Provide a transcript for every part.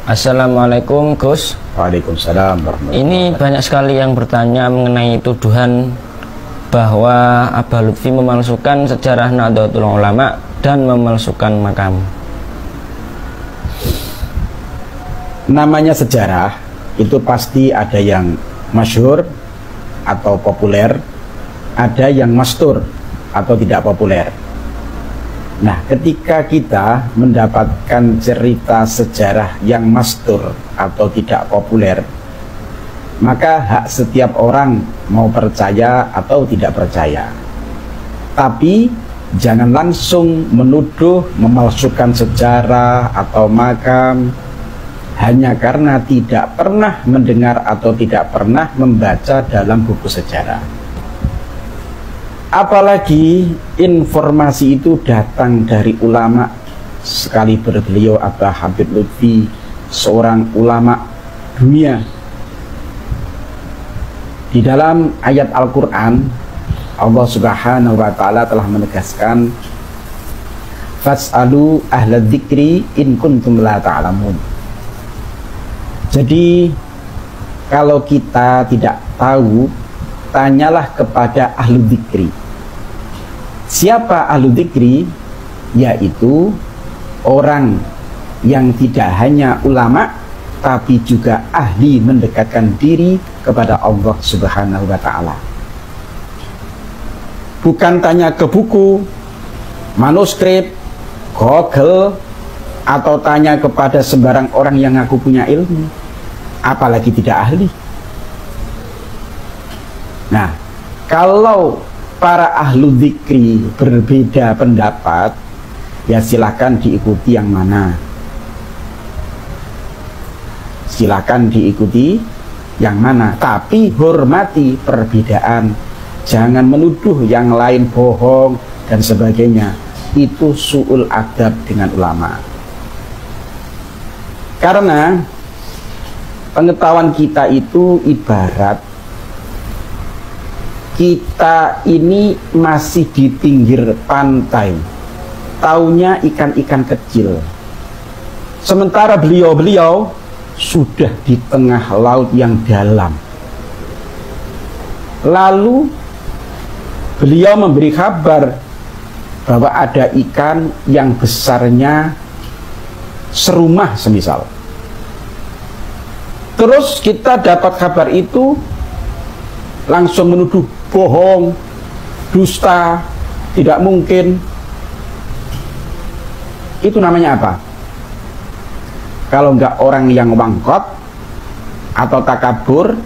Assalamualaikum Gus. Waalaikumsalam warahmatullahi Ini banyak sekali yang bertanya mengenai tuduhan bahwa Abah Lutfi memalsukan sejarah Nahdlatul Ulama dan memalsukan makam. Namanya sejarah itu pasti ada yang masyhur atau populer, ada yang mastur atau tidak populer. Nah, ketika kita mendapatkan cerita sejarah yang mastur atau tidak populer, maka hak setiap orang mau percaya atau tidak percaya. Tapi jangan langsung menuduh memalsukan sejarah atau makam hanya karena tidak pernah mendengar atau tidak pernah membaca dalam buku sejarah. Apalagi informasi itu datang dari ulama, sekaliber beliau Abah Habib Lutfi, seorang ulama dunia. Di dalam ayat Al-Quran, Allah Subhanahu wa Ta'ala telah menegaskan, "Fas'alu ahla dzikri in kuntum la ta'lamun." Jadi kalau kita tidak tahu, tanyalah kepada ahlu dzikri. Siapa ahlu dzikri? Yaitu orang yang tidak hanya ulama, tapi juga ahli mendekatkan diri kepada Allah Subhanahu wa Ta'ala. Bukan tanya ke buku, manuskrip, Google, atau tanya kepada sembarang orang yang ngaku punya ilmu, apalagi tidak ahli. Nah, kalau para ahlu dzikri berbeda pendapat, ya silakan diikuti yang mana. Silakan diikuti yang mana, tapi hormati perbedaan. Jangan menuduh yang lain bohong dan sebagainya. Itu su'ul adab dengan ulama. Karena pengetahuan kita itu ibarat kita ini masih di pinggir pantai, taunya ikan-ikan kecil. Sementara beliau-beliau sudah di tengah laut yang dalam. Lalu beliau memberi kabar bahwa ada ikan yang besarnya serumah semisal. Terus kita dapat kabar itu, langsung menuduh bohong, dusta, tidak mungkin. Itu namanya apa? Kalau enggak orang yang wangkot atau takabur,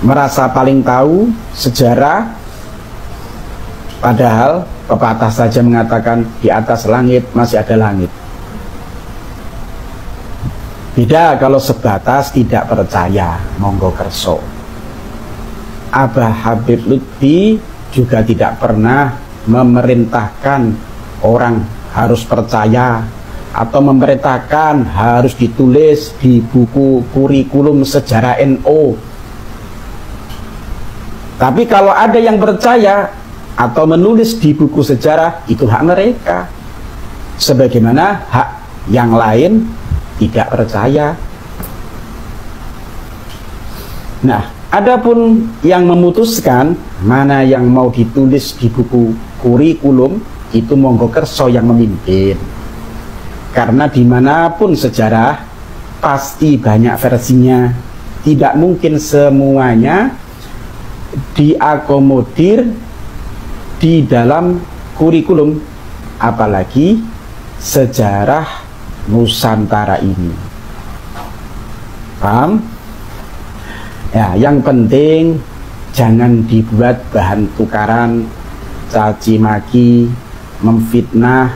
merasa paling tahu sejarah, padahal pepatah saja mengatakan di atas langit masih ada langit. Beda kalau sebatas tidak percaya, monggo kerso. Abah Habib Lutfi juga tidak pernah memerintahkan orang harus percaya atau memerintahkan harus ditulis di buku kurikulum sejarah NU. Tapi kalau ada yang percaya atau menulis di buku sejarah, itu hak mereka. Sebagaimana hak yang lain tidak percaya. Nah, adapun yang memutuskan mana yang mau ditulis di buku kurikulum, itu monggo kerso yang memimpin. Karena dimanapun sejarah pasti banyak versinya, tidak mungkin semuanya diakomodir di dalam kurikulum, apalagi sejarah Nusantara ini. Paham? Ya, yang penting jangan dibuat bahan tukaran, caci maki, memfitnah,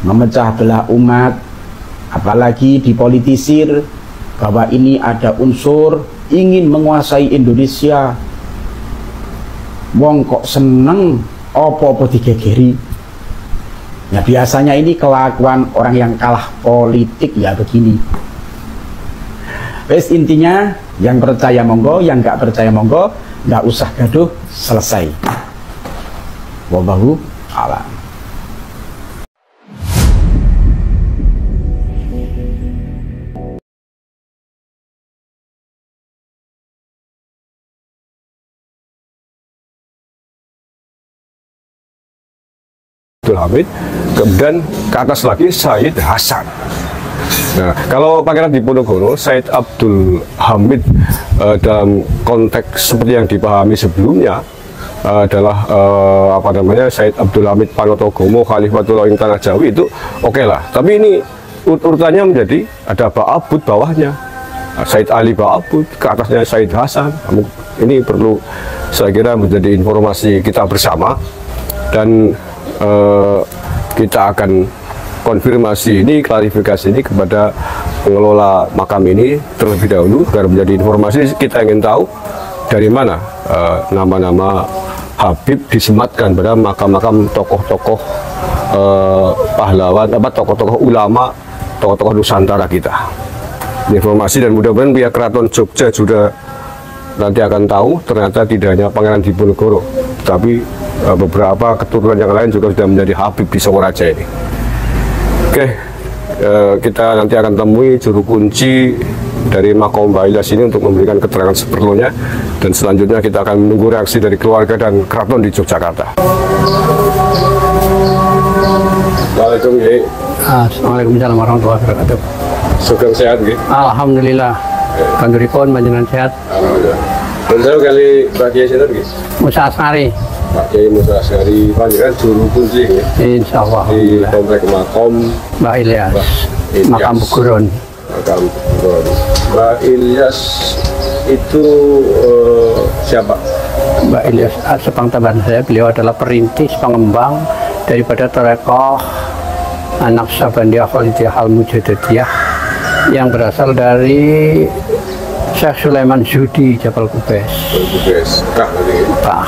memecah belah umat, apalagi dipolitisir bahwa ini ada unsur ingin menguasai Indonesia. Wong kok seneng opo-opo digegeri. Ya biasanya ini kelakuan orang yang kalah politik ya begini. Wes intinya yang percaya monggo, yang nggak percaya monggo, nggak usah gaduh, selesai. Wallahu a'lam. Abdul Hamid, kemudian ke atas lagi Sayyid Hasan. Nah, kalau Pangeran Diponegoro, Sayyid Abdul Hamid dalam konteks seperti yang dipahami sebelumnya adalah apa namanya, Sayyid Abdul Hamid Panotogomo Khalifatul ing Tanah Jawi, itu oke lah. Tapi ini urutannya menjadi ada Ba'abud bawahnya, Sayyid Ali Ba'abud, ke atasnya Sayyid Hasan. Ini perlu saya kira menjadi informasi kita bersama, dan kita akan konfirmasi ini, klarifikasi ini kepada pengelola makam ini terlebih dahulu, agar menjadi informasi. Kita ingin tahu dari mana nama-nama Habib disematkan pada makam-makam tokoh-tokoh pahlawan, tokoh-tokoh ulama, tokoh-tokoh Nusantara kita. Informasi, dan mudah-mudahan pihak Keraton Jogja juga nanti akan tahu ternyata tidak hanya Pangeran Diponegoro, tapi beberapa keturunan yang lain juga sudah menjadi Habib di Sokaraja ini. Oke, kita nanti akan temui juru kunci dari Makom Mbah Ilyas ini untuk memberikan keterangan seperlunya, dan selanjutnya kita akan menunggu reaksi dari keluarga dan keraton di Yogyakarta. Waalaikumsalam. Assalamualaikum warahmatullahi wabarakatuh. Sugeng sehat nggih? Alhamdulillah. Kanduripun panjenengan sehat. Alhamdulillah. Dan saya kali Pak Kiai sinten nggih? Musa Asari. Pak Kiai Musa Asari, panjenengan juru kunci nggih? Insyaallah. Di komplek Makom Mbah Ilyas. Ilyas. Makam Bukuron. Makam Bukuron. Mbah Ilyas itu siapa? Mbah Ilyas sepengetahuan saya, beliau adalah perintis pengembang daripada tarekat anak Sabandia Khalidiyah Al-Mujadadiyah yang berasal dari Syekh Sulaiman Zudi Jabal Kubes. Bah.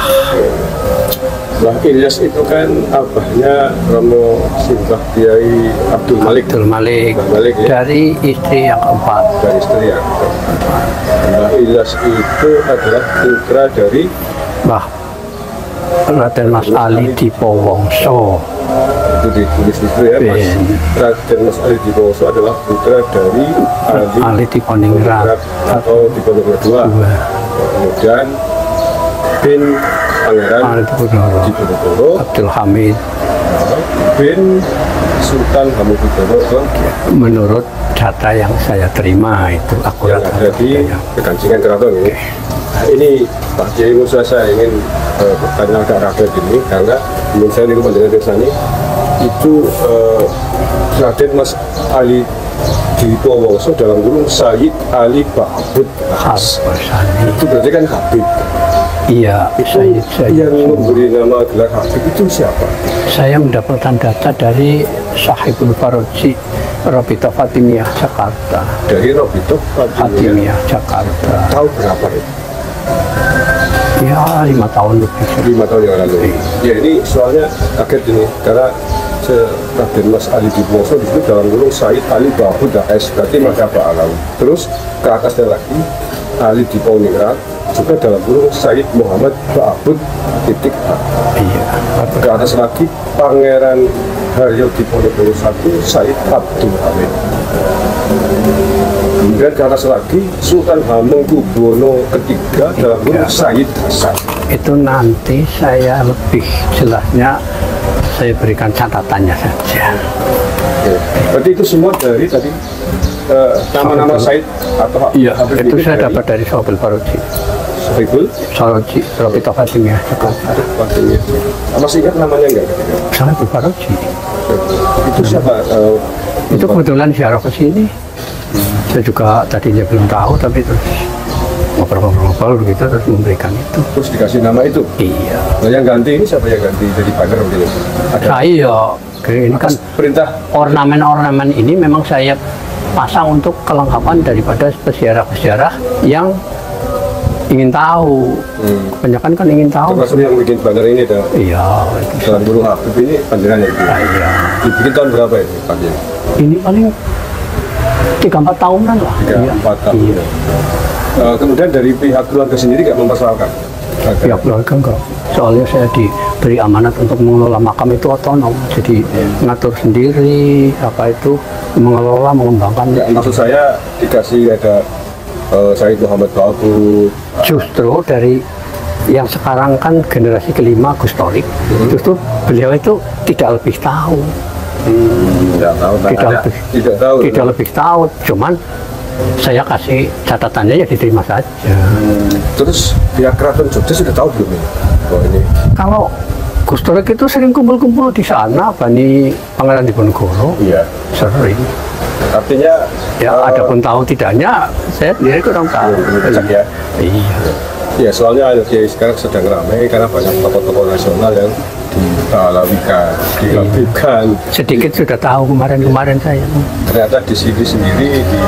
Mbah Ilyas itu kan abahnya Romo Simbah Kiai Abdul Malik. Abdul Malik, Malik ya? Dari istri yang keempat. Dari istri yang keempat. Mbah Ilyas itu adalah putra dari Mbah Raden Mas Ali Dipowongso. Itu ditulis di situ ya, Mas. Raden Mas Ali Dipowongso adalah putra dari Ali Diponingrat atau Diponegoro II. Kemudian bin Pangeran Diponegoro Abdul Hamid bin Sultan Hamengkubuwono, menurut data yang saya terima itu akurat, yang ada di Kekancingan Keraton ini. Nah, ini Pak Kiai Musa, saya ingin bertanya agak rakyat ini, karena menurut saya ini panjenengan desani itu Raden Mas Ali Dipowongso dalam kurung Sayyid Ali Ba'abud Khas. Itu berarti kan Habib. Iya, saya yang memberi nama gelar Habib itu siapa? Saya mendapatkan data dari Sahibul Faroji Robito Fatimiyah Jakarta. Dari Robito Fatimiyah Jakarta. Tahu berapa itu? Ya 5 tahun lebih. 5 tahun yang lalu. Ya, ini soalnya kaget ini, karena Raden Mas Ali Dipowongso di situ dalam kurung Sayyid Ali Ba'abud HS, berarti maka Pak Alam. Terus ke atasnya lagi Ali Diponingrat, juga dalam kurung Sayyid Muhammad Ba'abud titik H. Iya. Ke atas lagi Pangeran Haryo Diponegoro I, Sayyid Abdul Hamid. Kemudian ke atas lagi Sultan Hamengkubuwono III dalam kurung Sayyid Hasan. Itu nanti saya lebih jelasnya saya berikan catatannya saja. Berarti itu semua dari tadi nama-nama Said atau iya, itu saya dapat dari Sahibul Faroji. Sahibul Faroji Robito Fatimiyah Jakarta. Masih ingat namanya enggak? Sahibul Faroji. Itu siapa? Itu kebetulan ziarah ke sini. Saya juga tadinya belum tahu, tapi terus ngobrol-ngobrol begitu terus memberikan itu. Terus dikasih nama itu? Iya. Nah, yang ganti ini siapa yang ganti jadi pagar gitu? Saya ini kan perintah ornamen-ornamen ini memang saya pasang untuk kelengkapan daripada peziarah-peziarah yang ingin tahu. Kebanyakan kan ingin tahu. Termasuk yang bikin banner ini dah. Iya. Dalam burung Habib ini panjenengan yang bikin. Iya. Dibikin tahun berapa ini Pak Kiai? Ini paling 3-4 tahunan lah. 3-4 tahun. Iya. Kemudian dari pihak keluarga sendiri nggak mempersoalkan? Pihak keluarga enggak. Soalnya saya diberi amanat untuk mengelola makam itu otonom. Jadi ngatur sendiri apa itu, mengelola, mengembangkan. Ya, maksud saya dikasih ada Sayyid Muhammad Ba'abud. Justru dari yang sekarang kan generasi kelima Gus Torik, justru beliau itu tidak lebih tahu. Tidak lebih tahu, cuman saya kasih catatannya ya diterima saja. Terus pihak Keraton Jogja sudah tahu belum ini? Oh, ini. Kalau Gus Torik itu sering kumpul-kumpul di sana, Bani Pangeran Diponegoro. Iya. Sering. Artinya Ya, ada pun tahu tidaknya, saya sendiri kurang tahu. ya. Iya. Ya, soalnya Kiai sekarang sedang ramai karena banyak tokoh-tokoh nasional yang dialawikan, dilakukan. Sedikit sudah tahu kemarin saya. Ternyata di sini sendiri, di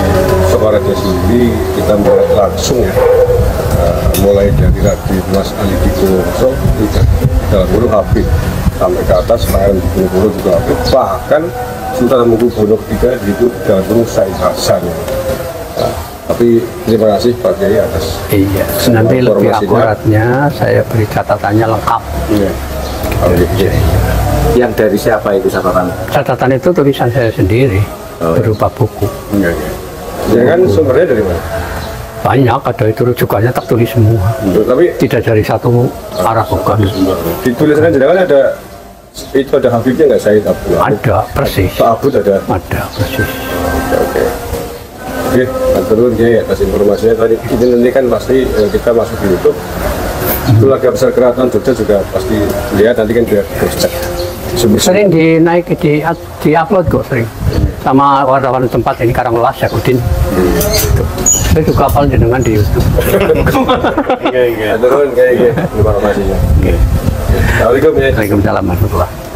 Sokaraja sendiri, kita melihat langsung ya, mulai dari Raden Mas Ali Diponegoro, dalam guru Habib, sampai ke atas Pangeran Diponegoro juga Habib, bahkan Sultan Hamengkubuwono III itu dalam guru Said Hasan. Tapi terima kasih Pak Kiai atas Nanti lebih akuratnya saya beri catatannya lengkap. Iya. Yang dari siapa itu catatan? Catatan itu tulisan saya sendiri, berupa buku. Iya. Jangan sumbernya dari mana? Banyak, ada itu rujukannya tak tulis semua. Tapi Tidak dari satu arah bukan. di tulisan jenengan ada itu ada Habibnya nggak Said Abdul? Ada, persis. Pak Abud ada. Ada, persis. Oke, matur ya atas informasinya tadi. Ini nanti kan pasti kita masuk di YouTube. Keluarga besar Keraton Jogja juga pasti lihat nanti kan dia cross-check. Sering dinaik di upload kok sering. Sama wartawan tempat ini Karanglelas Yakudin. Saya juga hafal jenengan di YouTube. Iya. Matur kayak informasinya. Assalamualaikum ya. Waalaikumsalam warahmatullahi wabarakatuh.